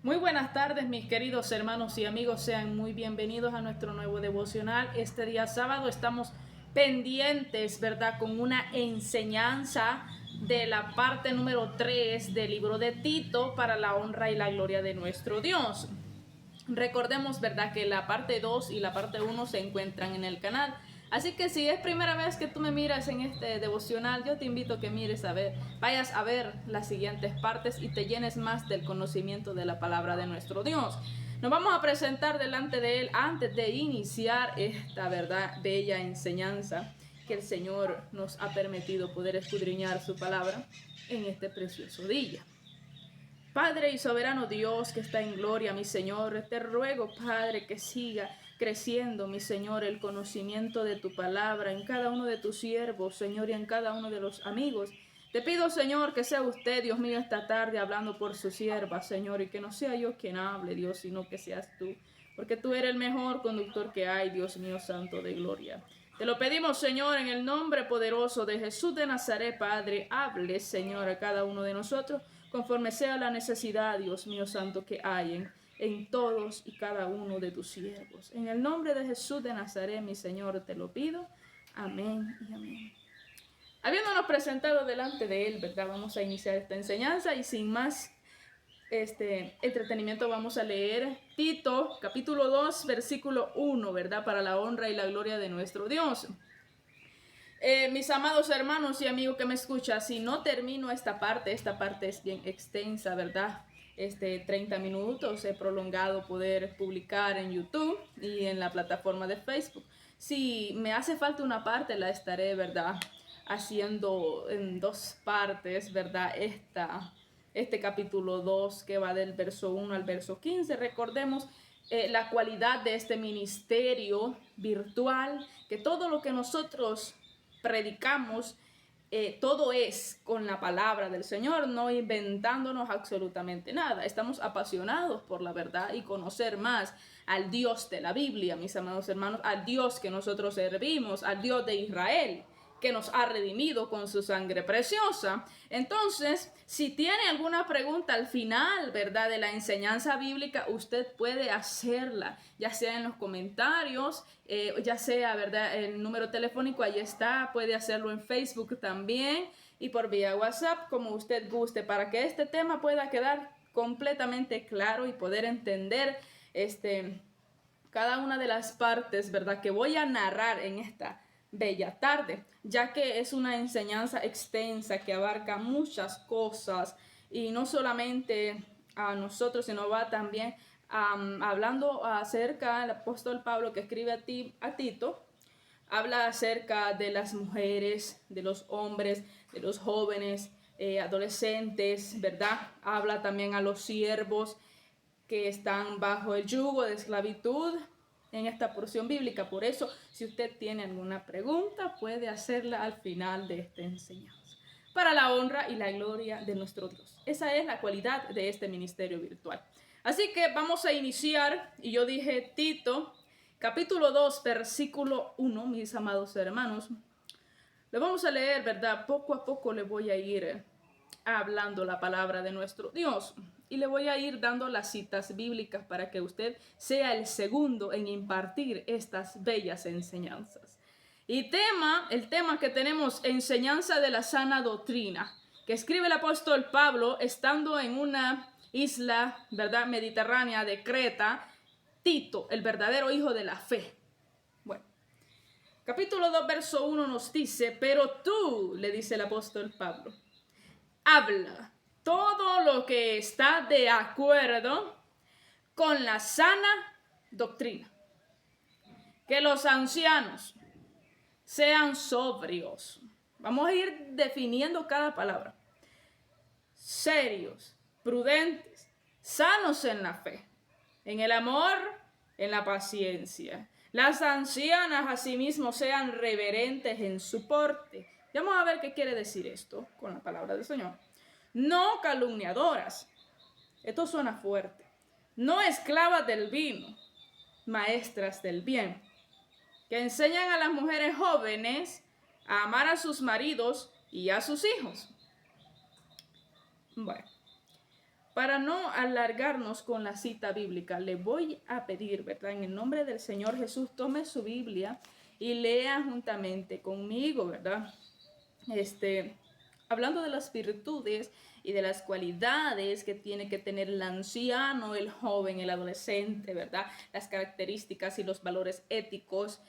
Muy buenas tardes, mis queridos hermanos y amigos, sean muy bienvenidos a nuestro nuevo devocional. Este día sábado estamos pendientes, ¿verdad?, con una enseñanza de la parte número 3 del libro de Tito para la honra y la gloria de nuestro Dios. Recordemos, ¿verdad?, que la parte 2 y la parte 1 se encuentran en el canal. Así que si es primera vez que tú me miras en este devocional, yo te invito a que vayas a ver las siguientes partes y te llenes más del conocimiento de la palabra de nuestro Dios. Nos vamos a presentar delante de Él antes de iniciar esta, ¿verdad?, bella enseñanza que el Señor nos ha permitido poder escudriñar su palabra en este precioso día. Padre y soberano Dios que está en gloria, mi Señor, te ruego, Padre, que siga creciendo, mi Señor, el conocimiento de tu palabra en cada uno de tus siervos, Señor, y en cada uno de los amigos. Te pido, Señor, que sea usted, Dios mío, esta tarde hablando por su sierva, Señor, y que no sea yo quien hable, Dios, sino que seas tú, porque tú eres el mejor conductor que hay, Dios mío, santo de gloria. Te lo pedimos, Señor, en el nombre poderoso de Jesús de Nazaret, Padre. Hable, Señor, a cada uno de nosotros, conforme sea la necesidad, Dios mío santo, que hay en todos y cada uno de tus siervos. En el nombre de Jesús de Nazaret, mi Señor, te lo pido. Amén y amén. Habiéndonos presentado delante de Él, ¿verdad?, vamos a iniciar esta enseñanza y sin más entretenimiento vamos a leer Tito, capítulo 2, versículo 1, ¿verdad?, para la honra y la gloria de nuestro Dios. Mis amados hermanos y amigos que me escuchan, si no termino esta parte es bien extensa, ¿verdad? 30 minutos he prolongado poder publicar en YouTube y en la plataforma de Facebook. Si me hace falta una parte, la estaré, ¿verdad?, haciendo en dos partes, ¿verdad? Este capítulo 2 que va del verso 1 al verso 15. Recordemos la cualidad de este ministerio virtual, que todo lo que nosotros predicamos, todo es con la palabra del Señor, no inventándonos absolutamente nada. Estamos apasionados por la verdad y conocer más al Dios de la Biblia, mis amados hermanos, al Dios que nosotros servimos, al Dios de Israel, que nos ha redimido con su sangre preciosa. Entonces, si tiene alguna pregunta al final, ¿verdad?, de la enseñanza bíblica, usted puede hacerla, ya sea en los comentarios, ya sea, ¿verdad?, el número telefónico, ahí está, puede hacerlo en Facebook también y por vía WhatsApp, como usted guste, para que este tema pueda quedar completamente claro y poder entender cada una de las partes, ¿verdad?, que voy a narrar en esta bella tarde, ya que es una enseñanza extensa que abarca muchas cosas y no solamente a nosotros, sino va también hablando acerca del apóstol Pablo que escribe a Tito, habla acerca de las mujeres, de los hombres, de los jóvenes, adolescentes, ¿verdad? Habla también a los siervos que están bajo el yugo de esclavitud en esta porción bíblica. Por eso, si usted tiene alguna pregunta, puede hacerla al final de esta enseñanza, para la honra y la gloria de nuestro Dios. Esa es la cualidad de este ministerio virtual. Así que vamos a iniciar, y yo dije Tito, capítulo 2, versículo 1, mis amados hermanos. Lo vamos a leer, ¿verdad? Poco a poco le voy a ir hablando la palabra de nuestro Dios y le voy a ir dando las citas bíblicas para que usted sea el segundo en impartir estas bellas enseñanzas. Y el tema que tenemos, enseñanza de la sana doctrina, que escribe el apóstol Pablo estando en una isla, ¿verdad?, mediterránea de Creta, Tito, el verdadero hijo de la fe. Bueno, capítulo 2, verso 1 nos dice, pero tú, le dice el apóstol Pablo, habla todo lo que está de acuerdo con la sana doctrina. Que los ancianos sean sobrios. Vamos a ir definiendo cada palabra. Serios, prudentes, sanos en la fe, en el amor, en la paciencia. Las ancianas asimismo sean reverentes en su porte. Vamos a ver qué quiere decir esto con la palabra del Señor. No calumniadoras, esto suena fuerte, no esclavas del vino, maestras del bien, que enseñan a las mujeres jóvenes a amar a sus maridos y a sus hijos. Bueno, Para no alargarnos con la cita bíblica, le voy a pedir, ¿verdad? En el nombre del Señor Jesús, tome su Biblia y lea juntamente conmigo, ¿verdad? Hablando de las virtudes y de las cualidades que tiene que tener el anciano, el joven, el adolescente, ¿verdad? Las características y los valores éticos.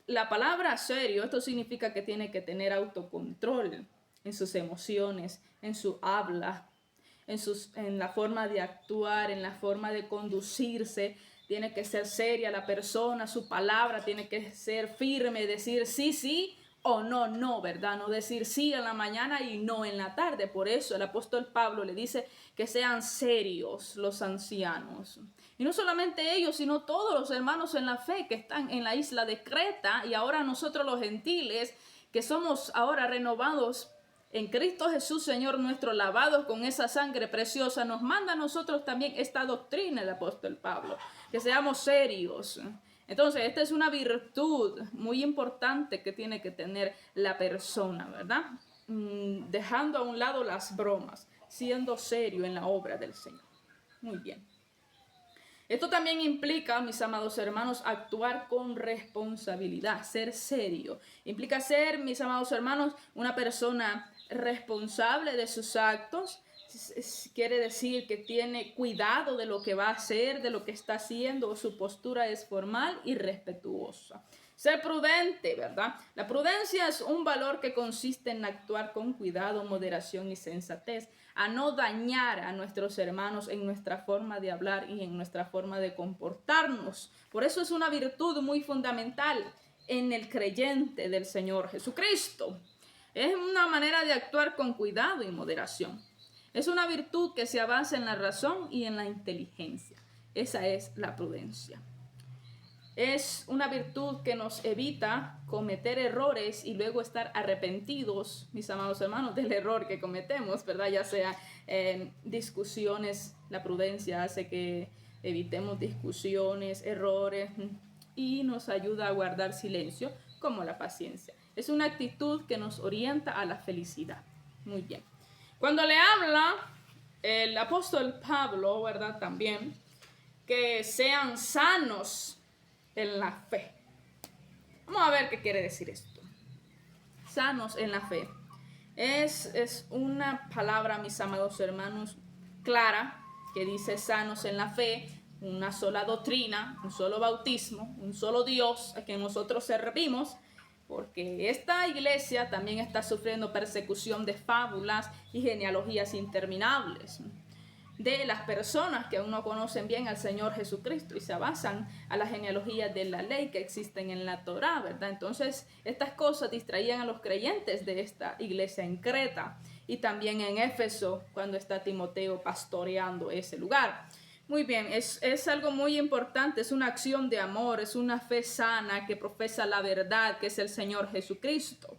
La palabra serio, esto significa que tiene que tener autocontrol en sus emociones, en su habla, en la forma de actuar, en la forma de conducirse. Tiene que ser seria la persona, su palabra tiene que ser firme, decir sí, sí o no, no, ¿verdad? No decir sí en la mañana y no en la tarde. Por eso el apóstol Pablo le dice que sean serios los ancianos. Y no solamente ellos, sino todos los hermanos en la fe que están en la isla de Creta y ahora nosotros los gentiles que somos ahora renovados en Cristo Jesús, Señor nuestro, lavados con esa sangre preciosa, nos manda a nosotros también esta doctrina el apóstol Pablo, que seamos serios. Entonces, esta es una virtud muy importante que tiene que tener la persona, ¿verdad? Dejando a un lado las bromas, siendo serio en la obra del Señor. Muy bien. Esto también implica, mis amados hermanos, actuar con responsabilidad, ser serio. Implica ser, mis amados hermanos, una persona responsable de sus actos. Quiere decir que tiene cuidado de lo que va a hacer, de lo que está haciendo, su postura es formal y respetuosa. Ser prudente, ¿verdad? La prudencia es un valor que consiste en actuar con cuidado, moderación y sensatez, a no dañar a nuestros hermanos en nuestra forma de hablar y en nuestra forma de comportarnos. Por eso es una virtud muy fundamental en el creyente del Señor Jesucristo. Es una manera de actuar con cuidado y moderación. Es una virtud que se basa en la razón y en la inteligencia. Esa es la prudencia. Es una virtud que nos evita cometer errores y luego estar arrepentidos, mis amados hermanos, del error que cometemos, ¿verdad? Ya sea discusiones, la prudencia hace que evitemos discusiones, errores y nos ayuda a guardar silencio, como la paciencia. Es una actitud que nos orienta a la felicidad. Muy bien. Cuando le habla el apóstol Pablo, ¿verdad? También, que sean sanos en la fe. Vamos a ver qué quiere decir esto. Sanos en la fe. Es una palabra, mis amados hermanos, clara, que dice sanos en la fe, una sola doctrina, un solo bautismo, un solo Dios a quien nosotros servimos, porque esta iglesia también está sufriendo persecución de fábulas y genealogías interminables de las personas que aún no conocen bien al Señor Jesucristo y se basan a las genealogías de la ley que existen en la Torá, ¿verdad? Entonces, estas cosas distraían a los creyentes de esta iglesia en Creta y también en Éfeso, cuando está Timoteo pastoreando ese lugar. Muy bien, es algo muy importante, es una acción de amor, es una fe sana que profesa la verdad, que es el Señor Jesucristo.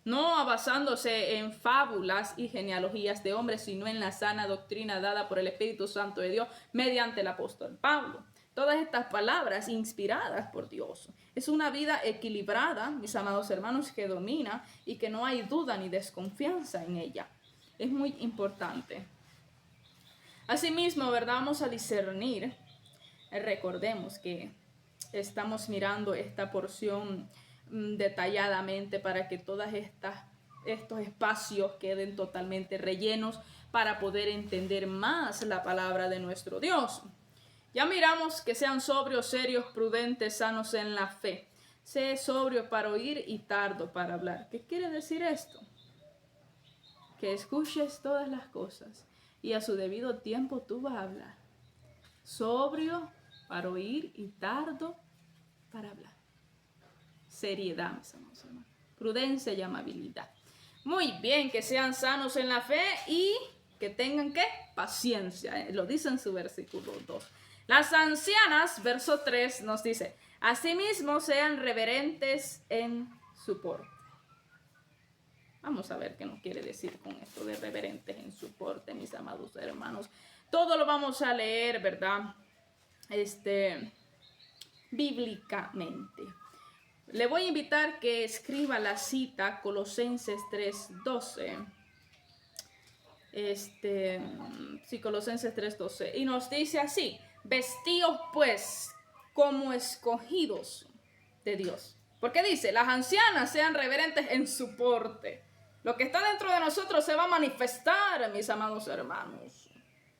No basándose en fábulas y genealogías de hombres, sino en la sana doctrina dada por el Espíritu Santo de Dios mediante el apóstol Pablo. Todas estas palabras inspiradas por Dios. Es una vida equilibrada, mis amados hermanos, que domina y que no hay duda ni desconfianza en ella. Es muy importante. Asimismo, ¿verdad? Vamos a discernir. Recordemos que estamos mirando esta porción detalladamente para que estos espacios queden totalmente rellenos para poder entender más la palabra de nuestro Dios. Ya miramos que sean sobrios, serios, prudentes, sanos en la fe. Sé sobrio para oír y tardo para hablar. ¿Qué quiere decir esto? Que escuches todas las cosas y a su debido tiempo tú vas a hablar. Sobrio para oír y tardo para hablar. Seriedad, mis amados hermanos. Prudencia y amabilidad. Muy bien, que sean sanos en la fe y que tengan, ¿qué? Paciencia. Lo dice en su versículo 2. Las ancianas, verso 3, nos dice, asimismo sean reverentes en su porte. Vamos a ver qué nos quiere decir con esto de reverentes en su porte, mis amados hermanos. Todo lo vamos a leer, ¿verdad? Bíblicamente. Le voy a invitar que escriba la cita Colosenses 3:12. Sí, Colosenses 3:12. Y nos dice así: vestíos pues como escogidos de Dios. Porque dice, las ancianas sean reverentes en su porte. Lo que está dentro de nosotros se va a manifestar, mis amados hermanos,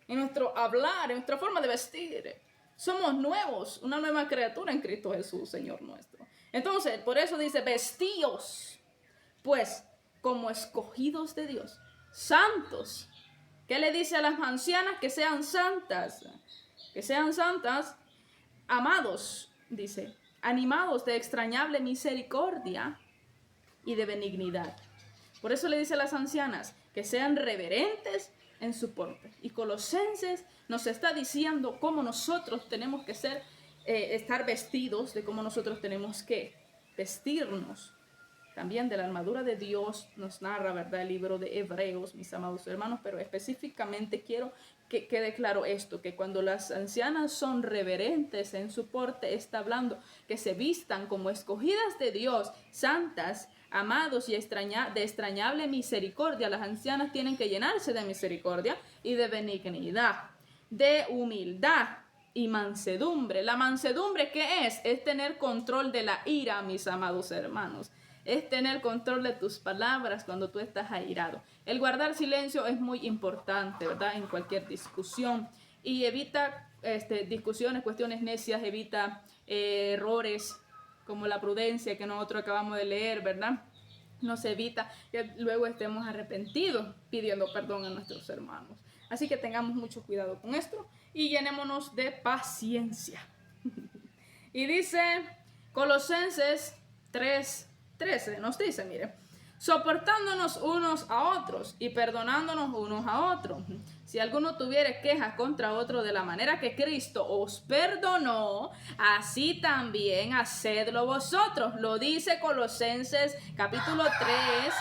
en nuestro hablar, en nuestra forma de vestir. Somos nuevos, una nueva criatura en Cristo Jesús, Señor nuestro. Entonces, por eso dice, vestíos pues como escogidos de Dios, santos. ¿Qué le dice a las ancianas? Que sean santas. Que sean santas, amados, dice, animados de extrañable misericordia y de benignidad. Por eso le dice a las ancianas que sean reverentes en su porte. Y Colosenses nos está diciendo cómo nosotros tenemos que ser, estar vestidos, de cómo nosotros tenemos que vestirnos. También de la armadura de Dios nos narra, ¿verdad?, el libro de Hebreos, mis amados hermanos, pero específicamente quiero que quede claro esto, que cuando las ancianas son reverentes en su porte, está hablando que se vistan como escogidas de Dios, santas, amados y de extrañable misericordia. Las ancianas tienen que llenarse de misericordia y de benignidad, de humildad y mansedumbre. La mansedumbre, ¿qué es? Es tener control de la ira, mis amados hermanos. Es tener control de tus palabras cuando tú estás airado. El guardar silencio es muy importante, ¿verdad? En cualquier discusión. Y evita discusiones, cuestiones necias, evita errores como la prudencia que nosotros acabamos de leer, ¿verdad? Nos evita que luego estemos arrepentidos pidiendo perdón a nuestros hermanos. Así que tengamos mucho cuidado con esto y llenémonos de paciencia. Y dice Colosenses 3:13, nos dice, mire, soportándonos unos a otros y perdonándonos unos a otros. Si alguno tuviere quejas contra otro, de la manera que Cristo os perdonó, así también hacedlo vosotros. Lo dice Colosenses capítulo 3,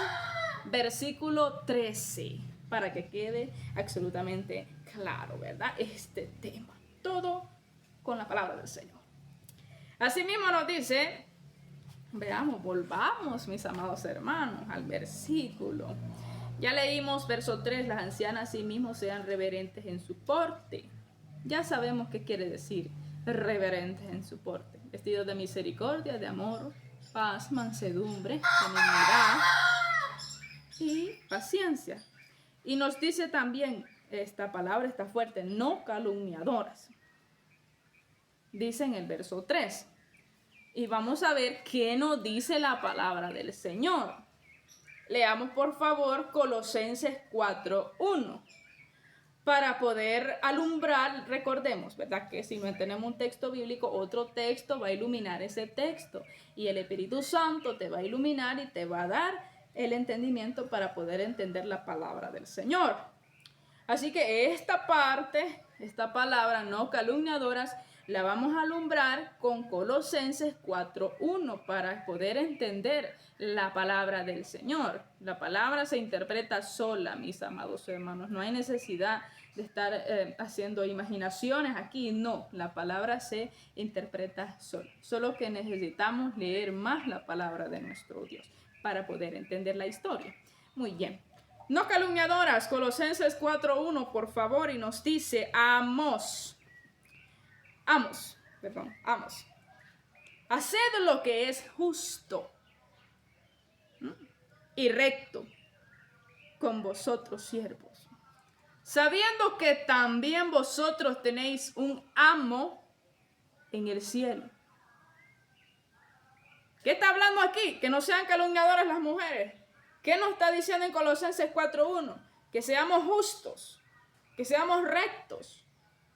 versículo 13, para que quede absolutamente claro, ¿verdad? Este tema, todo con la palabra del Señor. Asimismo nos dice, veamos, volvamos, mis amados hermanos, al versículo. Ya leímos verso 3, las ancianas asimismo sean reverentes en su porte. Ya sabemos qué quiere decir reverentes en su porte. Vestidos de misericordia, de amor, paz, mansedumbre, benignidad y paciencia. Y nos dice también, esta palabra está fuerte, no calumniadoras. Dice en el verso 3. Y vamos a ver qué nos dice la palabra del Señor. Leamos por favor Colosenses 4:1. Para poder alumbrar, recordemos, ¿verdad?, que si no tenemos un texto bíblico, otro texto va a iluminar ese texto. Y el Espíritu Santo te va a iluminar y te va a dar el entendimiento para poder entender la palabra del Señor. Así que esta parte, esta palabra, no calumniadoras, la vamos a alumbrar con Colosenses 4:1 para poder entender la palabra del Señor. La palabra se interpreta sola, mis amados hermanos. No hay necesidad de estar haciendo imaginaciones aquí. No, la palabra se interpreta sola. Solo que necesitamos leer más la palabra de nuestro Dios para poder entender la historia. Muy bien. No calumniadoras, Colosenses 4:1, por favor, y nos dice, amos. Haced lo que es justo y recto con vosotros siervos, sabiendo que también vosotros tenéis un amo en el cielo. ¿Qué está hablando aquí? Que no sean calumniadoras las mujeres. ¿Qué nos está diciendo en Colosenses 4:1? Que seamos justos, que seamos rectos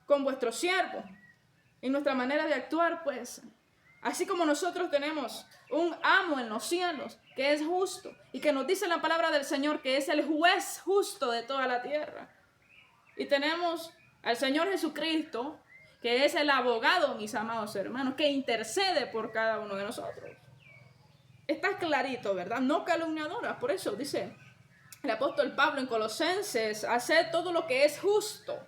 con vuestros siervos. En nuestra manera de actuar, pues, así como nosotros tenemos un amo en los cielos que es justo y que nos dice la palabra del Señor que es el juez justo de toda la tierra. Y tenemos al Señor Jesucristo, que es el abogado, mis amados hermanos, que intercede por cada uno de nosotros. Está clarito, ¿verdad? No calumniadoras. Por eso dice el apóstol Pablo en Colosenses, haced todo lo que es justo.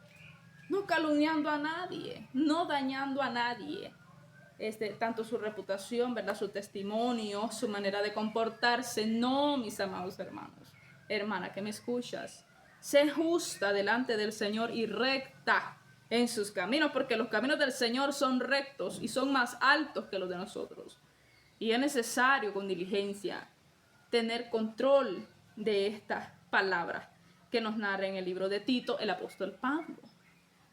No calumniando a nadie, no dañando a nadie. Tanto su reputación, ¿verdad?, su testimonio, su manera de comportarse. No, mis amados hermanos, hermana que me escuchas, sé justa delante del Señor y recta en sus caminos, porque los caminos del Señor son rectos y son más altos que los de nosotros. Y es necesario con diligencia tener control de estas palabras que nos narra en el libro de Tito el apóstol Pablo.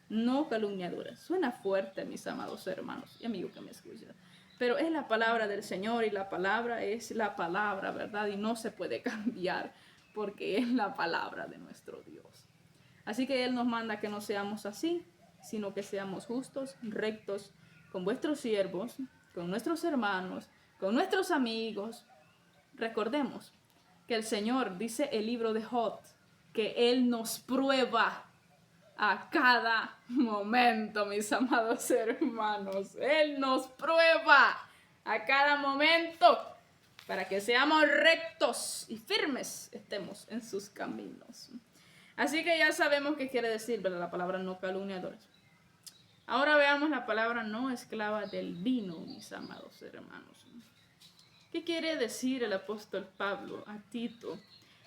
No calumniadoras. Suena fuerte, mis amados hermanos y amigos que me escuchan, pero es la palabra del Señor y la palabra es la palabra, ¿verdad? Y no se puede cambiar porque es la palabra de nuestro Dios. Así que Él nos manda que no seamos así, sino que seamos justos, rectos con vuestros siervos, con nuestros hermanos, con nuestros amigos. Recordemos que el Señor dice el libro de Job que Él nos prueba a cada momento, mis amados hermanos. Él nos prueba a cada momento para que seamos rectos y firmes estemos en sus caminos. Así que ya sabemos qué quiere decir, ¿verdad? La palabra no calumniadores. Ahora veamos la palabra no esclava del vino, mis amados hermanos. ¿Qué quiere decir el apóstol Pablo a Tito?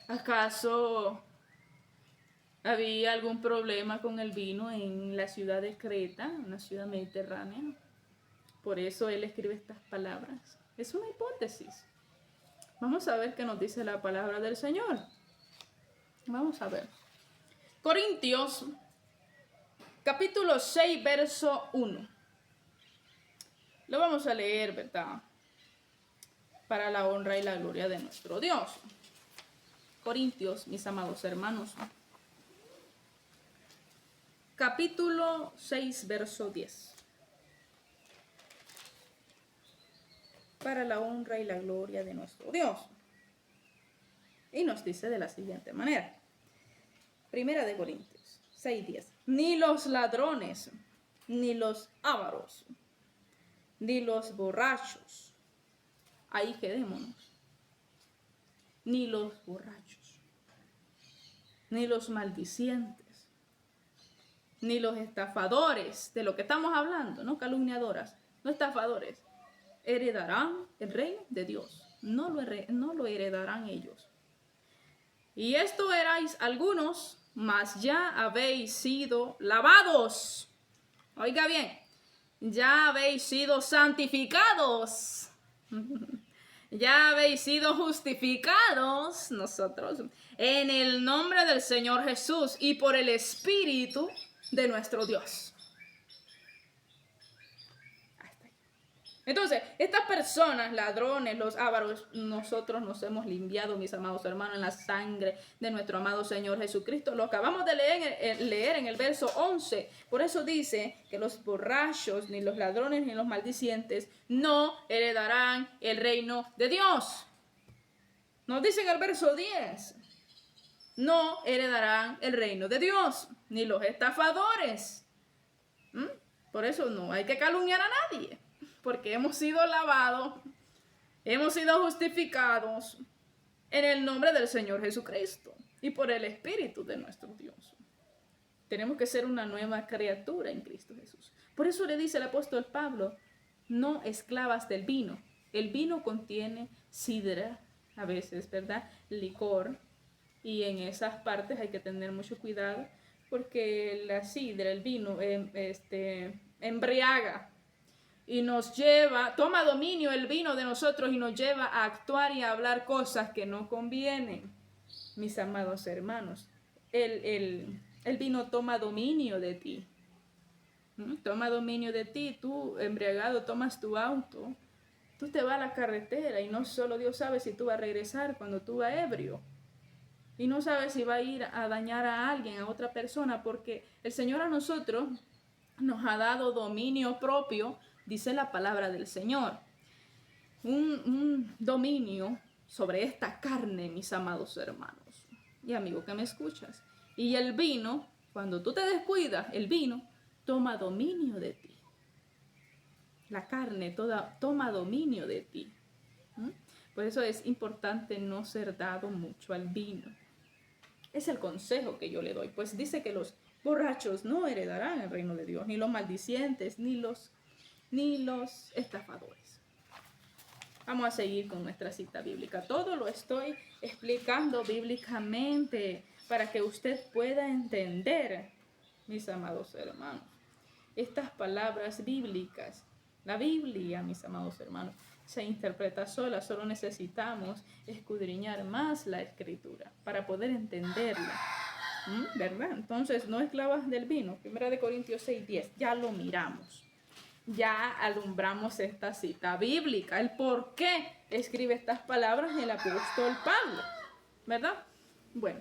¿Acaso había algún problema con el vino en la ciudad de Creta, una ciudad mediterránea? Por eso él escribe estas palabras. Es una hipótesis. Vamos a ver qué nos dice la palabra del Señor. Vamos a ver. Corintios, capítulo 6, verso 1. Lo vamos a leer, ¿verdad? Para la honra y la gloria de nuestro Dios. Corintios, mis amados hermanos. Capítulo 6, verso 10. Para la honra y la gloria de nuestro Dios. Y nos dice de la siguiente manera. Primera de Corintios 6:10. Ni los ladrones, ni los ávaros, ni los borrachos. Ahí quedémonos. Ni los borrachos, ni los maldicientes, ni los estafadores, de lo que estamos hablando, no calumniadoras, no estafadores, heredarán el reino de Dios. No lo heredarán ellos. Y esto erais algunos, mas ya habéis sido lavados. Oiga bien, ya habéis sido santificados. Ya habéis sido justificados nosotros en el nombre del Señor Jesús y por el Espíritu de nuestro Dios. Entonces, estas personas, ladrones, los ávaros, nosotros nos hemos limpiado, mis amados hermanos, en la sangre de nuestro amado Señor Jesucristo. Lo acabamos de leer en el verso 11. Por eso dice que los borrachos, ni los ladrones, ni los maldicientes no heredarán el reino de Dios. Nos dice en el verso 10. No heredarán el reino de Dios, ni los estafadores. Por eso no hay que calumniar a nadie. Porque hemos sido lavados, hemos sido justificados en el nombre del Señor Jesucristo y por el Espíritu de nuestro Dios. Tenemos que ser una nueva criatura en Cristo Jesús. Por eso le dice el apóstol Pablo, no esclavas del vino. El vino contiene sidra, a veces, ¿verdad? Licor. Y en esas partes hay que tener mucho cuidado porque la sidra, el vino, embriaga. Y nos lleva, toma dominio el vino de nosotros y nos lleva a actuar y a hablar cosas que no convienen, mis amados hermanos. El vino toma dominio de ti. Toma dominio de ti. Tú, embriagado, tomas tu auto. Tú te vas a la carretera y no solo Dios sabe si tú vas a regresar cuando tú vas ebrio. Y no sabes si va a ir a dañar a alguien, a otra persona, porque el Señor a nosotros nos ha dado dominio propio. Dice la palabra del Señor, un dominio sobre esta carne, mis amados hermanos y amigos que me escuchas. Y el vino, cuando tú te descuidas, el vino toma dominio de ti. La carne toma dominio de ti. Por eso es importante no ser dado mucho al vino. Es el consejo que yo le doy. Pues dice que los borrachos no heredarán el reino de Dios, ni los maldicientes, ni los estafadores. Vamos a seguir con nuestra cita bíblica. Todo lo estoy explicando bíblicamente para que usted pueda entender, mis amados hermanos, estas palabras bíblicas. La Biblia, mis amados hermanos, se interpreta sola, solo necesitamos escudriñar más la Escritura para poder entenderla, ¿verdad? Entonces, no esclavas del vino, 1 Corintios 6:10, ya lo miramos. Ya alumbramos esta cita bíblica, el por qué escribe estas palabras el apóstol Pablo, ¿verdad? Bueno,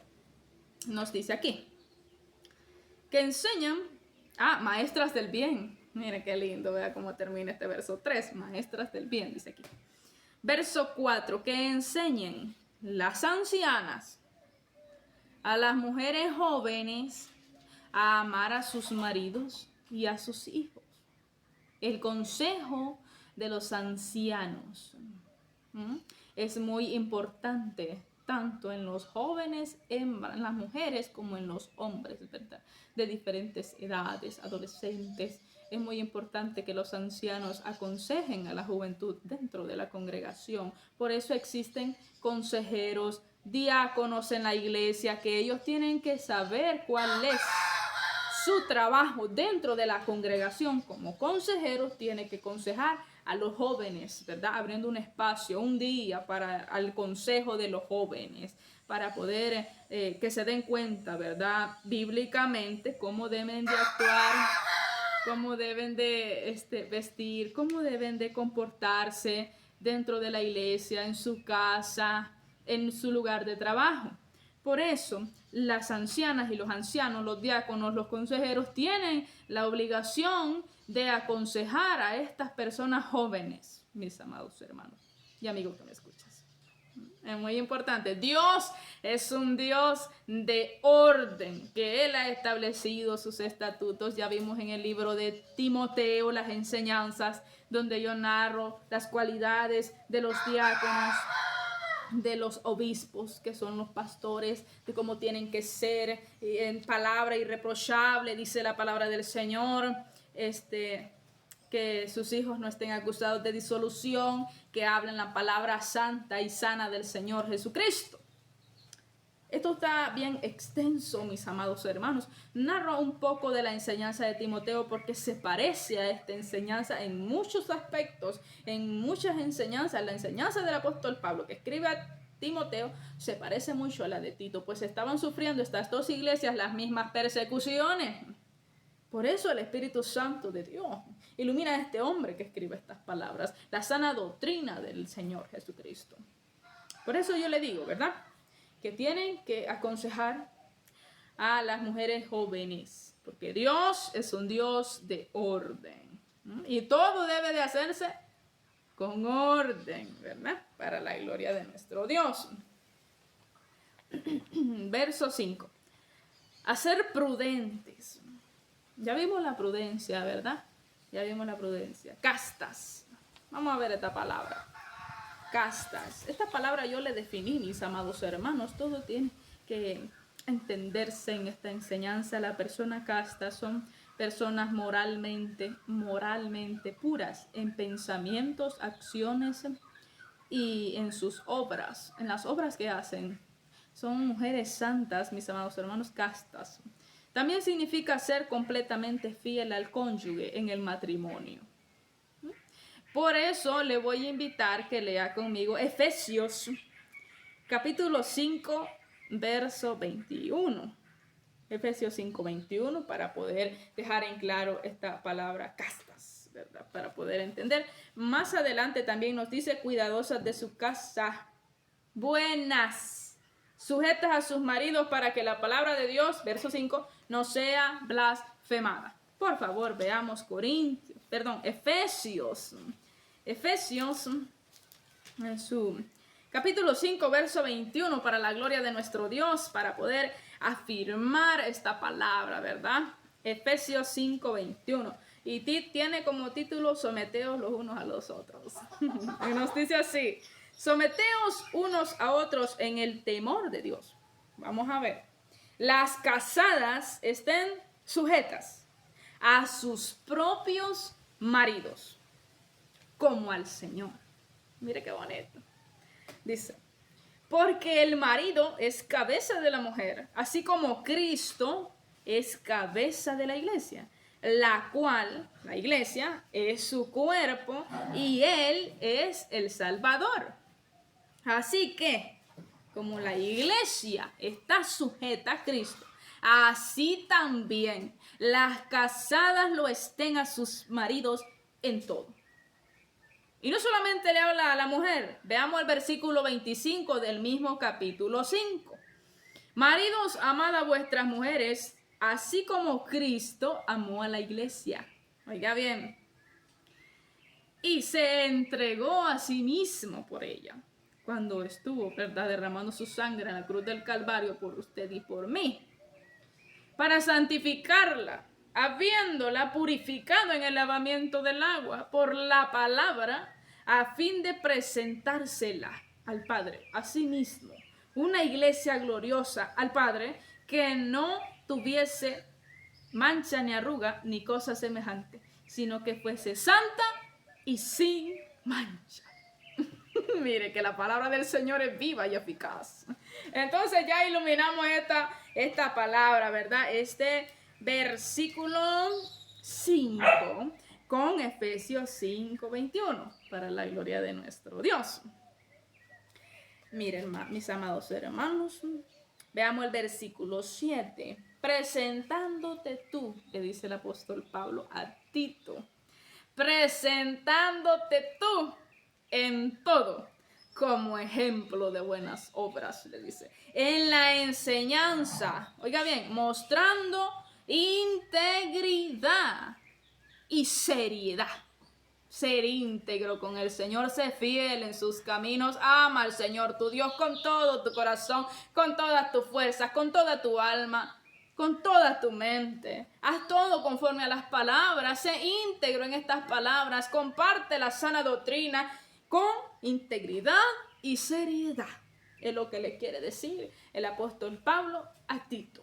nos dice aquí que enseñan a maestras del bien. Mire qué lindo, vea cómo termina este verso 3, maestras del bien, dice aquí. Verso 4, que enseñen las ancianas a las mujeres jóvenes a amar a sus maridos y a sus hijos. El consejo de los ancianos es muy importante, tanto en los jóvenes, en las mujeres, como en los hombres, ¿verdad? De diferentes edades, adolescentes. Es muy importante que los ancianos aconsejen a la juventud dentro de la congregación. Por eso existen consejeros, diáconos en la iglesia, que ellos tienen que saber cuál es su trabajo dentro de la congregación. Como consejeros tiene que aconsejar a los jóvenes, ¿verdad? Abriendo un espacio, un día para el consejo de los jóvenes, para poder que se den cuenta, ¿verdad? Bíblicamente, cómo deben de actuar, cómo deben de vestir, cómo deben de comportarse dentro de la iglesia, en su casa, en su lugar de trabajo. Por eso, las ancianas y los ancianos, los diáconos, los consejeros, tienen la obligación de aconsejar a estas personas jóvenes, mis amados hermanos y amigos que me escuchas. Es muy importante. Dios es un Dios de orden, que Él ha establecido sus estatutos. Ya vimos en el libro de Timoteo las enseñanzas, donde yo narro las cualidades de los diáconos, de los obispos, que son los pastores, de cómo tienen que ser en palabra irreprochable, dice la palabra del Señor, que sus hijos no estén acusados de disolución, que hablen la palabra santa y sana del Señor Jesucristo. Esto está bien extenso, mis amados hermanos. Narro un poco de la enseñanza de Timoteo porque se parece a esta enseñanza en muchos aspectos, en muchas enseñanzas. La enseñanza del apóstol Pablo que escribe a Timoteo se parece mucho a la de Tito, pues estaban sufriendo estas dos iglesias las mismas persecuciones. Por eso el Espíritu Santo de Dios ilumina a este hombre que escribe estas palabras, la sana doctrina del Señor Jesucristo. Por eso yo le digo, ¿verdad?, que tienen que aconsejar a las mujeres jóvenes, porque Dios es un Dios de orden, y todo debe de hacerse con orden, ¿verdad?, para la gloria de nuestro Dios. Verso 5. A ser prudentes. Ya vimos la prudencia, ¿verdad? Ya vimos la prudencia. Castas. Vamos a ver esta palabra. Castas. Esta palabra yo le definí, mis amados hermanos. Todo tiene que entenderse en esta enseñanza. La persona casta son personas moralmente puras en pensamientos, acciones y en sus obras, en las obras que hacen. Son mujeres santas, mis amados hermanos, castas. También significa ser completamente fiel al cónyuge en el matrimonio. Por eso le voy a invitar que lea conmigo Efesios capítulo 5, verso 21. Efesios 5, 21, para poder dejar en claro esta palabra castas, ¿verdad? Para poder entender. Más adelante también nos dice cuidadosas de su casa, buenas, sujetas a sus maridos para que la palabra de Dios, verso 5, no sea blasfemada. Por favor, veamos Efesios en su capítulo 5, verso 21, para la gloria de nuestro Dios, para poder afirmar esta palabra, ¿verdad? Efesios 5, 21. Y tiene como título, someteos los unos a los otros. Y nos dice así, someteos unos a otros en el temor de Dios. Vamos a ver. Las casadas estén sujetas a sus propios maridos, como al Señor. Mire qué bonito. Dice, Porque el marido es cabeza de la mujer, así como Cristo es cabeza de la iglesia, la cual, la iglesia, es su cuerpo y Él es el Salvador. Así que, como la iglesia está sujeta a Cristo, así también las casadas lo estén a sus maridos en todo. Y no solamente le habla a la mujer, veamos el versículo 25 del mismo capítulo 5. Maridos, amad a vuestras mujeres, así como Cristo amó a la iglesia. Oiga bien. Y se entregó a sí mismo por ella, cuando estuvo, ¿verdad?, derramando su sangre en la cruz del Calvario por usted y por mí, para santificarla, habiéndola purificado en el lavamiento del agua por la palabra, a fin de presentársela al Padre, a sí mismo, una iglesia gloriosa al Padre, que no tuviese mancha ni arruga ni cosa semejante, sino que fuese santa y sin mancha. Mire que la palabra del Señor es viva y eficaz. Entonces ya iluminamos esta palabra, ¿verdad? Este versículo 5 con Efesios 5:21 para la gloria de nuestro Dios. Miren, mis amados hermanos, veamos el versículo 7. Presentándote tú, le dice el apóstol Pablo a Tito, presentándote tú en todo como ejemplo de buenas obras, le dice, en la enseñanza, oiga bien, mostrando integridad y seriedad. Ser íntegro con el Señor, ser fiel en sus caminos, ama al Señor tu Dios con todo tu corazón, con todas tus fuerzas, con toda tu alma, con toda tu mente. Haz todo conforme a las palabras, sé íntegro en estas palabras, comparte la sana doctrina con integridad y seriedad. Es lo que le quiere decir el apóstol Pablo a Tito.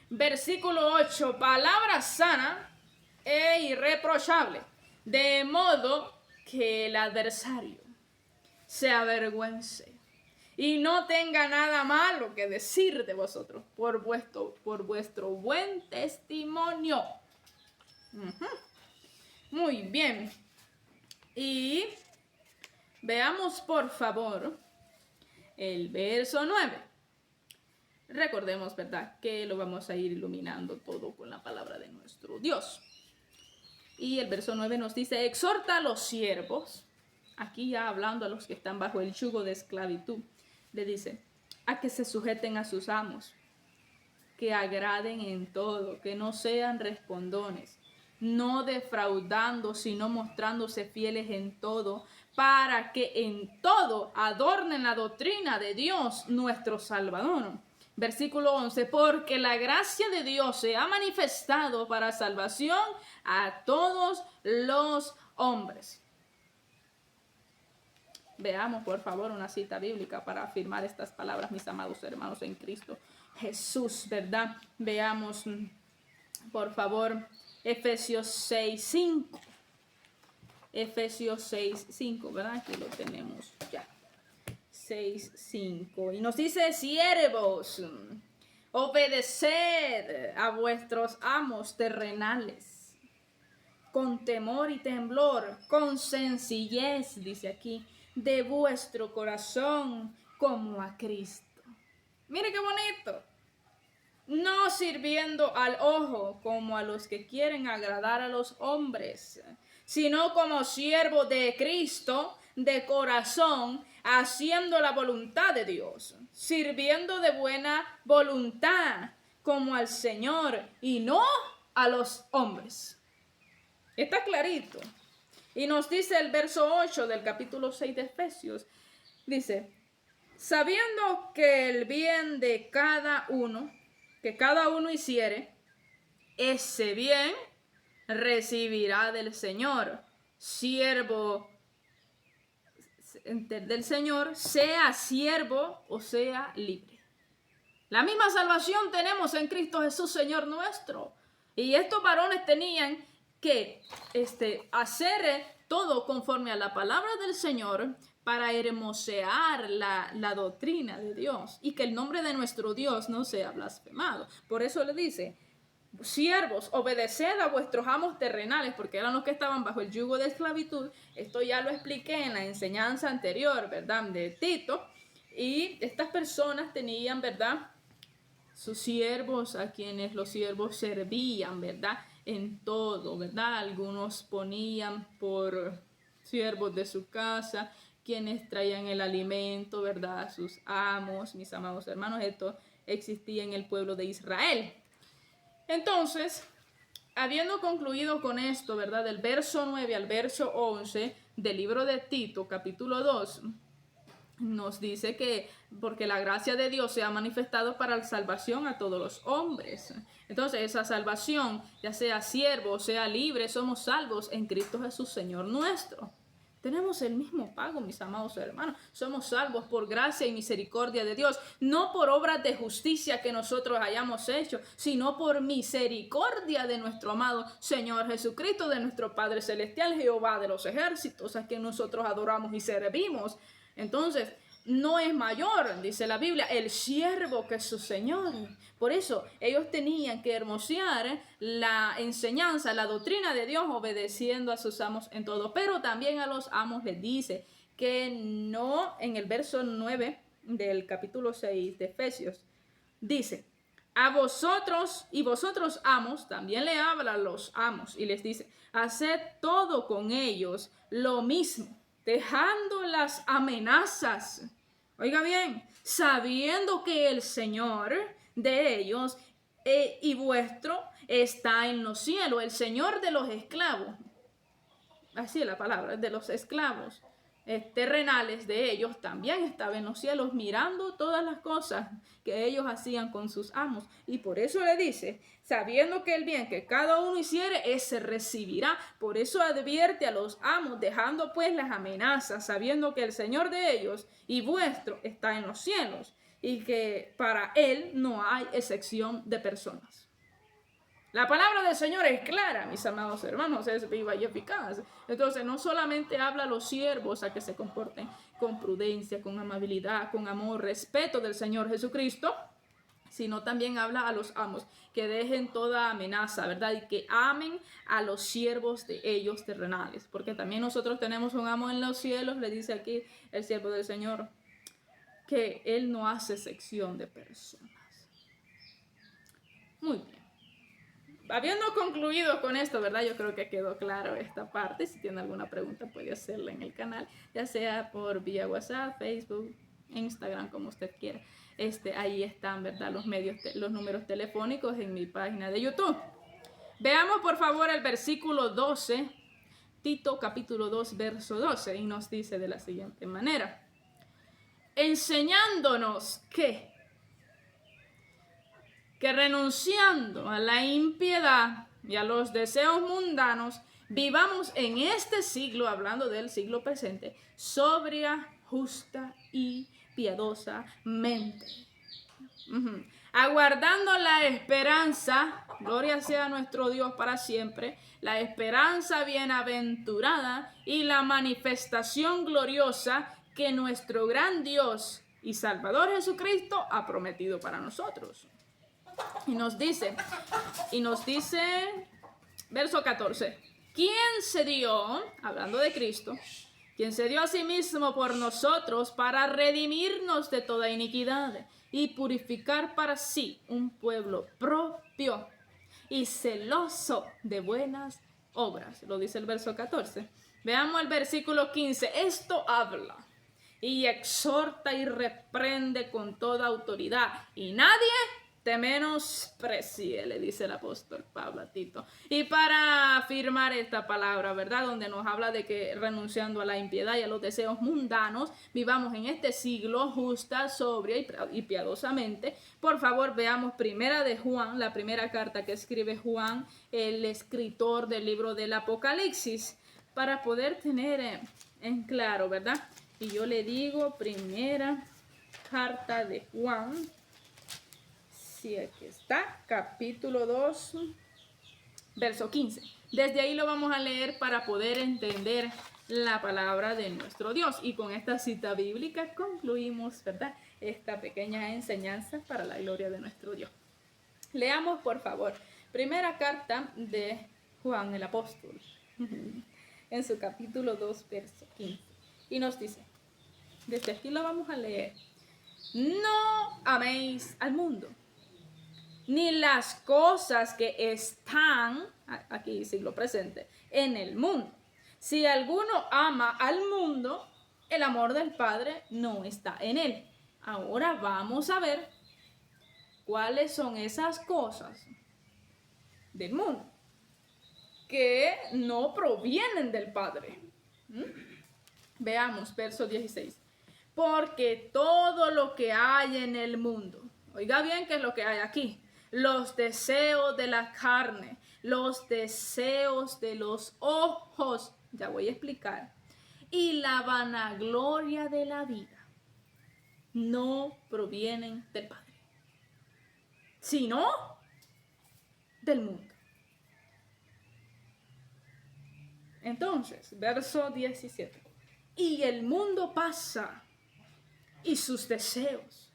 Versículo 8, palabra sana e irreprochable, de modo que el adversario se avergüence y no tenga nada malo que decir de vosotros por vuestro buen testimonio. Muy bien. Y veamos por favor el verso 9. Recordemos, ¿verdad?, que lo vamos a ir iluminando todo con la palabra de nuestro Dios. Y el verso 9 nos dice, exhorta a los siervos, aquí ya hablando a los que están bajo el yugo de esclavitud, le dice, a que se sujeten a sus amos, que agraden en todo, que no sean respondones, no defraudando, sino mostrándose fieles en todo, para que en todo adornen la doctrina de Dios, nuestro Salvador. Versículo 11, porque la gracia de Dios se ha manifestado para salvación a todos los hombres. Veamos, por favor, una cita bíblica para afirmar estas palabras, mis amados hermanos en Cristo Jesús, ¿verdad? Veamos, por favor, Efesios 6:5. Efesios 6:5, ¿verdad? Aquí lo tenemos ya. 6:5. Y nos dice, siervos, obedeced a vuestros amos terrenales, con temor y temblor, con sencillez, dice aquí, de vuestro corazón, como a Cristo. Mire qué bonito. No sirviendo al ojo como a los que quieren agradar a los hombres, sino como siervo de Cristo de corazón, haciendo la voluntad de Dios, sirviendo de buena voluntad como al Señor y no a los hombres. Está clarito. Y nos dice el verso 8 del capítulo 6 de Efesios, dice, sabiendo que el bien de cada uno, que cada uno hiciere, ese bien recibirá del Señor, siervo del Señor, sea siervo o sea libre. La misma salvación tenemos en Cristo Jesús, Señor nuestro. Y estos varones tenían que hacer todo conforme a la palabra del Señor para hermosear la doctrina de Dios y que el nombre de nuestro Dios no sea blasfemado. Por eso le dice, siervos, obedeced a vuestros amos terrenales, porque eran los que estaban bajo el yugo de esclavitud. Esto ya lo expliqué en la enseñanza anterior, ¿verdad?, de Tito. Y estas personas tenían, ¿verdad?, sus siervos a quienes los siervos servían, ¿verdad?, en todo, ¿verdad? Algunos ponían por siervos de su casa, quienes traían el alimento, ¿verdad?, sus amos. Mis amados hermanos, esto existía en el pueblo de Israel. Entonces, habiendo concluido con esto, ¿verdad?, del verso 9 al verso 11 del libro de Tito, capítulo 2, nos dice que porque la gracia de Dios se ha manifestado para la salvación a todos los hombres. Entonces, esa salvación, ya sea siervo o sea libre, somos salvos en Cristo Jesús, Señor nuestro. Tenemos el mismo pago, mis amados hermanos. Somos salvos por gracia y misericordia de Dios, no por obras de justicia que nosotros hayamos hecho, sino por misericordia de nuestro amado Señor Jesucristo, de nuestro Padre Celestial, Jehová de los ejércitos, a quien nosotros adoramos y servimos. Entonces, no es mayor, dice la Biblia, el siervo que su Señor. Por eso ellos tenían que hermosear la enseñanza, la doctrina de Dios, obedeciendo a sus amos en todo. Pero también a los amos les dice que no, en el verso 9 del capítulo 6 de Efesios, dice, a vosotros y vosotros amos, también le habla a los amos y les dice, haced todo con ellos lo mismo, dejando las amenazas. Oiga bien, sabiendo que el Señor de ellos y vuestro está en los cielos, el Señor de los esclavos, así es la palabra, de los esclavos terrenales de ellos, también estaba en los cielos mirando todas las cosas que ellos hacían con sus amos. Y por eso le dice, sabiendo que el bien que cada uno hiciere, ese recibirá. Por eso advierte a los amos, dejando pues las amenazas, sabiendo que el Señor de ellos y vuestro está en los cielos, y que para él no hay excepción de personas. La palabra del Señor es clara, mis amados hermanos, es viva y eficaz. Entonces, no solamente habla a los siervos a que se comporten con prudencia, con amabilidad, con amor, respeto del Señor Jesucristo, sino también habla a los amos que dejen toda amenaza, ¿verdad? Y que amen a los siervos de ellos terrenales. Porque también nosotros tenemos un amo en los cielos, le dice aquí el siervo del Señor, que Él no hace sección de personas. Muy bien. Habiendo concluido con esto, ¿verdad? Yo creo que quedó claro esta parte. Si tiene alguna pregunta puede hacerla en el canal, ya sea por vía WhatsApp, Facebook, Instagram, como usted quiera. Ahí están, ¿verdad?, los números telefónicos en mi página de YouTube. Veamos por favor el versículo 12, Tito capítulo 2, verso 12, y nos dice de la siguiente manera. Enseñándonos que renunciando a la impiedad y a los deseos mundanos, vivamos en este siglo, hablando del siglo presente, sobria, justa y piadosamente. Aguardando la esperanza, gloria sea a nuestro Dios para siempre, la esperanza bienaventurada y la manifestación gloriosa que nuestro gran Dios y Salvador Jesucristo ha prometido para nosotros. Y nos dice, verso 14, ¿quién se dio, hablando de Cristo, quien se dio a sí mismo por nosotros para redimirnos de toda iniquidad y purificar para sí un pueblo propio y celoso de buenas obras? Lo dice el verso 14. Veamos el versículo 15. Esto habla y exhorta y reprende con toda autoridad, y nadie te menosprecie, le dice el apóstol Pablo a Tito. Y para afirmar esta palabra, ¿verdad?, donde nos habla de que renunciando a la impiedad y a los deseos mundanos, vivamos en este siglo justa, sobria y piadosamente. Por favor, veamos primera de Juan, la primera carta que escribe Juan, el escritor del libro del Apocalipsis, para poder tener en claro, ¿verdad? Y yo le digo, primera carta de Juan. Sí, aquí está, capítulo 2, verso 15. Desde ahí lo vamos a leer para poder entender la palabra de nuestro Dios. Y con esta cita bíblica concluimos, ¿verdad?, esta pequeña enseñanza para la gloria de nuestro Dios. Leamos, por favor, primera carta de Juan el apóstol, en su capítulo 2, verso 15. Y nos dice, desde aquí lo vamos a leer: no améis al mundo, ni las cosas que están, aquí siglo presente, en el mundo. Si alguno ama al mundo, el amor del Padre no está en él. Ahora vamos a ver cuáles son esas cosas del mundo que no provienen del Padre. Veamos, verso 16. Porque todo lo que hay en el mundo, oiga bien qué es lo que hay aquí: los deseos de la carne, los deseos de los ojos, ya voy a explicar, y la vanagloria de la vida, no provienen del Padre, sino del mundo. Entonces, verso 17. Y el mundo pasa y sus deseos,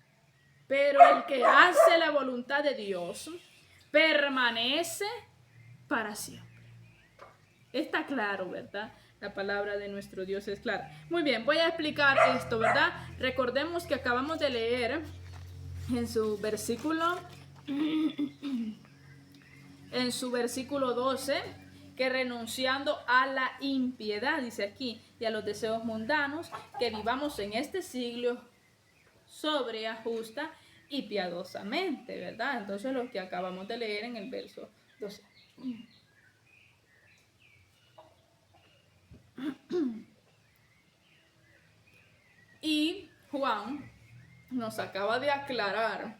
pero el que hace la voluntad de Dios permanece para siempre. Está claro, ¿verdad? La palabra de nuestro Dios es clara. Muy bien, voy a explicar esto, ¿verdad? Recordemos que acabamos de leer en su versículo 12, que renunciando a la impiedad, dice aquí, y a los deseos mundanos, que vivamos en este siglo sobria, justa y piadosamente, ¿verdad? Entonces lo que acabamos de leer en el verso 12. Y Juan nos acaba de aclarar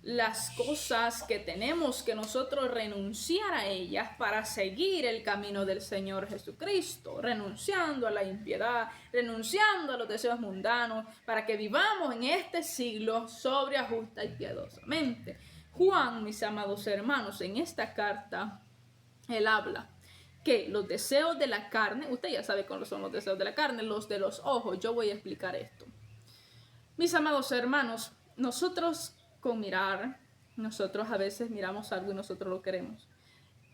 las cosas que tenemos que nosotros renunciar a ellas para seguir el camino del Señor Jesucristo, renunciando a la impiedad, renunciando a los deseos mundanos, para que vivamos en este siglo sobria, justa y piadosamente. Juan, mis amados hermanos, en esta carta, él habla que los deseos de la carne, usted ya sabe cuáles son los deseos de la carne, los de los ojos. Yo voy a explicar esto. Mis amados hermanos, nosotros con mirar, nosotros a veces miramos algo y nosotros lo queremos.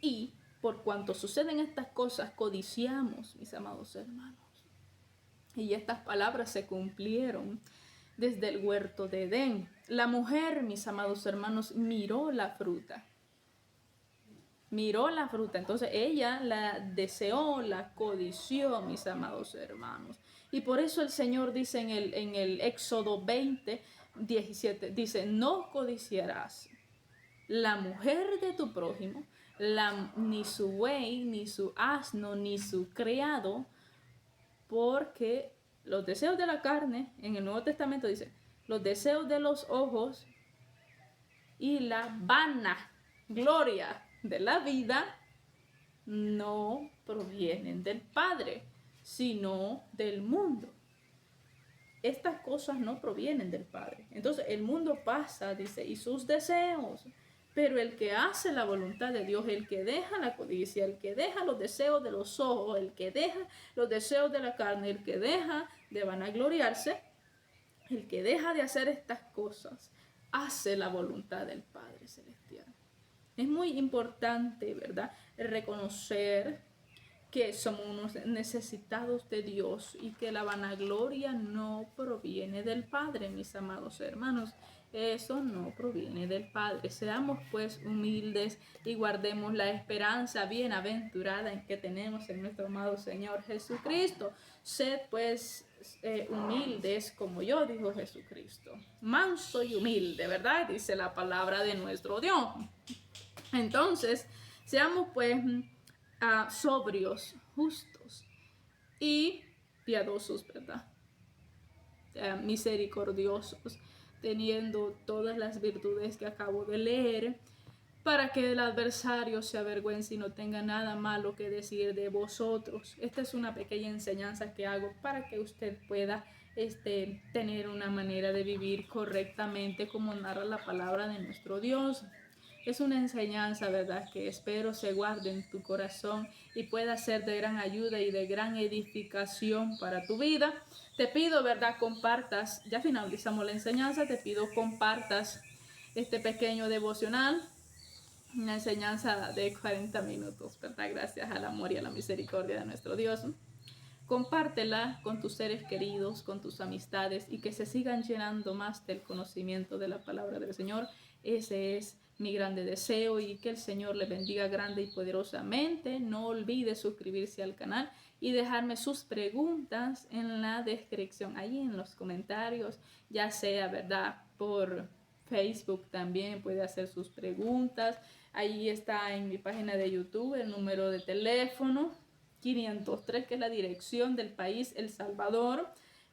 Y por cuanto suceden estas cosas, codiciamos, mis amados hermanos. Y estas palabras se cumplieron desde el huerto de Edén. La mujer, mis amados hermanos, miró la fruta. Miró la fruta, entonces ella la deseó, la codició, mis amados hermanos. Y por eso el Señor dice en el Éxodo 20, 17, dice: no codiciarás la mujer de tu prójimo, ni su buey, ni su asno, ni su criado, porque los deseos de la carne, en el Nuevo Testamento dice, los deseos de los ojos y la vanagloria de la vida no provienen del Padre, sino del mundo. Estas cosas no provienen del Padre. Entonces el mundo pasa, dice, y sus deseos, pero el que hace la voluntad de Dios, el que deja la codicia, el que deja los deseos de los ojos, el que deja los deseos de la carne, el que deja de vanagloriarse, el que deja de hacer estas cosas, hace la voluntad del Padre Celestial. Es muy importante, ¿verdad?, reconocer que somos unos necesitados de Dios y que la vanagloria no proviene del Padre, mis amados hermanos. Eso no proviene del Padre. Seamos pues humildes y guardemos la esperanza bienaventurada en que tenemos en nuestro amado Señor Jesucristo. Sed pues humildes como yo, dijo Jesucristo. Manso y humilde, ¿verdad? Dice la palabra de nuestro Dios. Entonces, seamos pues sobrios, justos y piadosos, ¿verdad? Misericordiosos, teniendo todas las virtudes que acabo de leer, para que el adversario se avergüence y no tenga nada malo que decir de vosotros. Esta es una pequeña enseñanza que hago para que usted pueda tener una manera de vivir correctamente como narra la palabra de nuestro Dios. Es una enseñanza, ¿verdad?, que espero se guarde en tu corazón y pueda ser de gran ayuda y de gran edificación para tu vida. Te pido, ¿verdad?, compartas, ya finalizamos la enseñanza, te pido compartas este pequeño devocional, una enseñanza de 40 minutos, ¿verdad? Gracias al amor y a la misericordia de nuestro Dios. Compártela con tus seres queridos, con tus amistades y que se sigan llenando más del conocimiento de la palabra del Señor. Ese es mi grande deseo y que el Señor le bendiga grande y poderosamente. No olvide suscribirse al canal y dejarme sus preguntas en la descripción, ahí en los comentarios, ya sea, ¿verdad?, por Facebook también puede hacer sus preguntas. Ahí está en mi página de YouTube el número de teléfono 503, que es la dirección del país El Salvador.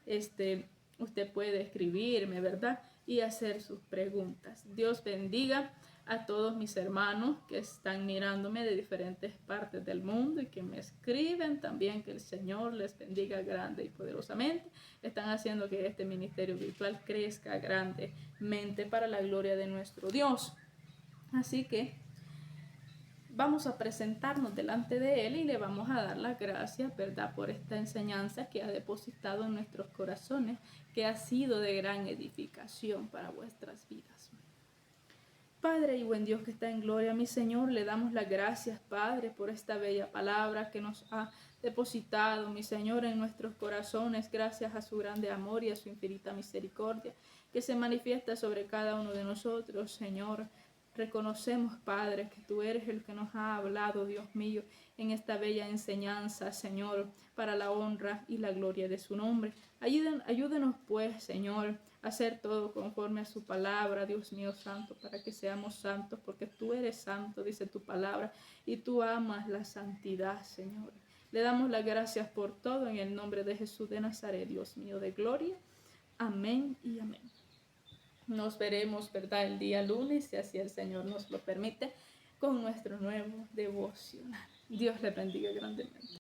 Usted puede escribirme, ¿verdad?, y hacer sus preguntas. Dios bendiga a todos mis hermanos que están mirándome de diferentes partes del mundo y que me escriben también. Que el Señor les bendiga grande y poderosamente. Están haciendo que este ministerio virtual crezca grandemente para la gloria de nuestro Dios. Así que vamos a presentarnos delante de Él y le vamos a dar las gracias, ¿verdad?, por esta enseñanza que ha depositado en nuestros corazones, que ha sido de gran edificación para vuestras vidas. Padre y buen Dios que está en gloria, mi Señor, le damos las gracias, Padre, por esta bella palabra que nos ha depositado, mi Señor, en nuestros corazones, gracias a su grande amor y a su infinita misericordia, que se manifiesta sobre cada uno de nosotros, Señor. Reconocemos, Padre, que tú eres el que nos ha hablado, Dios mío, en esta bella enseñanza, Señor, para la honra y la gloria de su nombre. Ayúdenos, pues, Señor, a hacer todo conforme a su palabra, Dios mío santo, para que seamos santos, porque tú eres santo, dice tu palabra, y tú amas la santidad, Señor. Le damos las gracias por todo en el nombre de Jesús de Nazaret, Dios mío de gloria. Amén y amén. Nos veremos, ¿verdad?, el día lunes, si así el Señor nos lo permite, con nuestro nuevo devocional. Dios le bendiga grandemente.